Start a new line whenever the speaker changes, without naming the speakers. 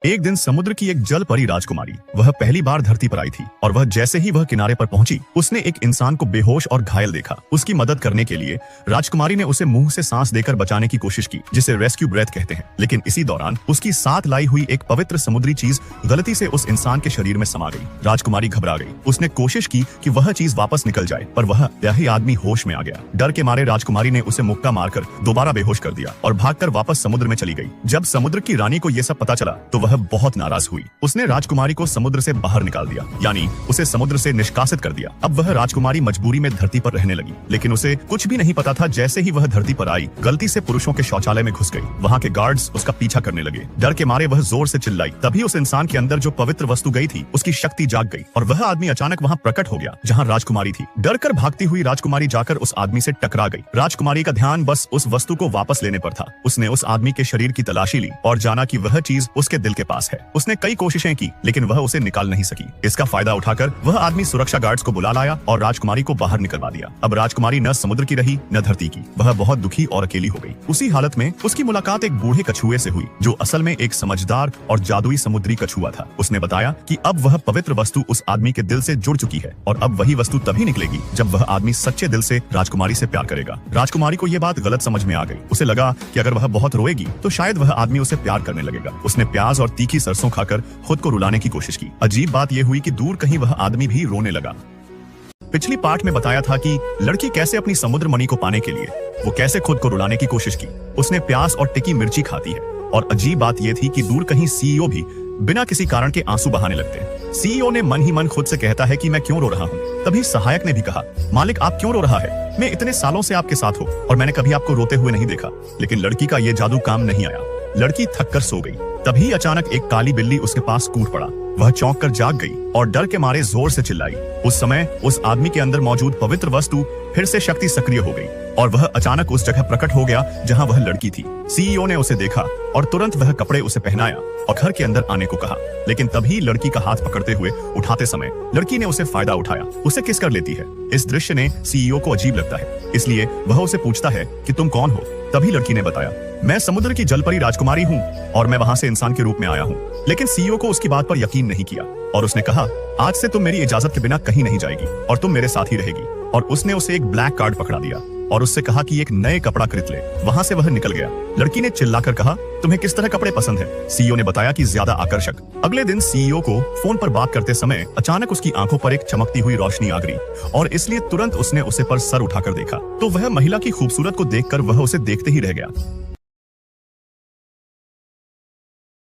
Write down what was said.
एक दिन समुद्र की एक जल परी राजकुमारी वह पहली बार धरती पर आई थी और वह जैसे ही वह किनारे पर पहुंची उसने एक इंसान को बेहोश और घायल देखा। उसकी मदद करने के लिए राजकुमारी ने उसे मुंह से सांस देकर बचाने की कोशिश की, जिसे रेस्क्यू ब्रेथ कहते हैं। लेकिन इसी दौरान उसकी साथ लाई हुई एक पवित्र समुद्री चीज गलती से उस इंसान के शरीर में समा गई। राजकुमारी घबरा गई। उसने कोशिश की कि वह चीज वापस निकल जाए, पर यही आदमी होश में आ गया। डर के मारे राजकुमारी ने उसे मुक्का मारकर दोबारा बेहोश कर दिया और भागकर वापस समुद्र में चली गई। जब समुद्र की रानी को यह सब पता चला तो वह बहुत नाराज हुई। उसने राजकुमारी को समुद्र से बाहर निकाल दिया, यानी उसे समुद्र से निष्कासित कर दिया। अब वह राजकुमारी मजबूरी में धरती पर रहने लगी, लेकिन उसे कुछ भी नहीं पता था जैसे ही वह धरती पर आई गलती से पुरुषों के शौचालय में घुस गई। वहाँ के गार्ड्स उसका पीछा करने लगे। डर के मारे वह जोर से चिल्लाई। तभी उस इंसान के अंदर जो पवित्र वस्तु गई थी उसकी शक्ति जाग गई और वह आदमी अचानक वहाँ प्रकट हो गया जहाँ राजकुमारी थी। डर कर भागती हुई राजकुमारी जाकर उस आदमी से टकरा गई। राजकुमारी का ध्यान बस उस वस्तु को वापस लेने पर था। उसने उस आदमी के शरीर की तलाशी ली और जाना कि वह चीज उसके दिल के पास है। उसने कई कोशिशें की लेकिन वह उसे निकाल नहीं सकी। इसका फायदा उठाकर वह आदमी सुरक्षा गार्ड्स को बुला लाया और राजकुमारी को बाहर निकलवा दिया। अब राजकुमारी न समुद्र की रही न धरती की। वह बहुत दुखी और अकेली हो गई। उसी हालत में उसकी मुलाकात एक बूढ़े कछुए से हुई, जो असल में एक समझदार और जादुई समुद्री कछुआ था। उसने बताया कि अब वह पवित्र वस्तु उस आदमी के दिल से जुड़ चुकी है और अब वही वस्तु तभी निकलेगी जब वह आदमी सच्चे दिल से राजकुमारी से प्यार करेगा। राजकुमारी को यह बात गलत समझ में आ गई। उसे लगा कि अगर वह बहुत रोएगी तो शायद वह आदमी उसे प्यार करने लगेगा। उसने प्याज और तीखी सरसों खाकर खुद को रुलाने की कोशिश की। अजीब बात यह हुई कि दूर कहीं वह आदमी भी रोने लगा। पिछली पार्ट में बताया था कि लड़की कैसे अपनी समुद्र मणि को पाने के लिए वो कैसे खुद को रुलाने की कोशिश की। उसने प्याज और टिकी मिर्ची खाती है और अजीब बात यह थी कि दूर कहीं सीईओ भी बिना किसी कारण के आंसू बहाने लगते हैं। सीईओ ने मन ही मन खुद से कहता है कि मैं क्यों रो रहा हूँ। तभी सहायक ने भी कहा, मालिक आप क्यों रो रहा है? मैं इतने सालों से आपके साथ हूँ और मैंने कभी आपको रोते हुए नहीं देखा। लेकिन लड़की का ये जादू काम नहीं आया। लड़की थक कर सो गई। तभी अचानक एक काली बिल्ली उसके पास कूद पड़ा। वह चौंक कर जाग गई और डर के मारे जोर से चिल्लाई। उस समय उस आदमी के अंदर मौजूद पवित्र वस्तु फिर से शक्ति सक्रिय हो गई और वह अचानक उस जगह प्रकट हो गया जहां वह लड़की थी। सीईओ ने उसे देखा और तुरंत वह कपड़े उसे पहनाया और घर के अंदर आने को कहा। लेकिन तभी लड़की का हाथ पकड़ते हुए उठाते समय लड़की ने उसे फायदा उठाया, उसे किस कर लेती है। इस दृश्य ने सीईओ को अजीब लगता है, इसलिए वह उसे पूछता है कि तुम कौन हो। तभी लड़की ने बताया, मैं समुद्र की जलपरी राजकुमारी हूँ और मैं वहाँ से इंसान के रूप में आया हूँ। लेकिन सीईओ को उसकी बात पर यकीन नहीं किया और उसने कहा, आज से तुम मेरी इजाजत के बिना कहीं नहीं जाएगी और तुम मेरे साथ ही रहेगी। और उसने उसे एक ब्लैक कार्ड पकड़ा दिया और उससे कहा कि एक नए कपड़ा खरीद ले। वहाँ से वह निकल गया। लड़की ने चिल्लाकर कहा, तुम्हें किस तरह कपड़े पसंद है? सीईओ ने बताया कि ज्यादा आकर्षक। अगले दिन सीईओ को फोन पर बात करते समय अचानक उसकी आंखों पर एक चमकती हुई रोशनी आ गई और इसलिए तुरंत उसने उसे पर सर उठाकर देखा तो वह महिला की खूबसूरत को देखकर वह उसे देखते ही रह गया।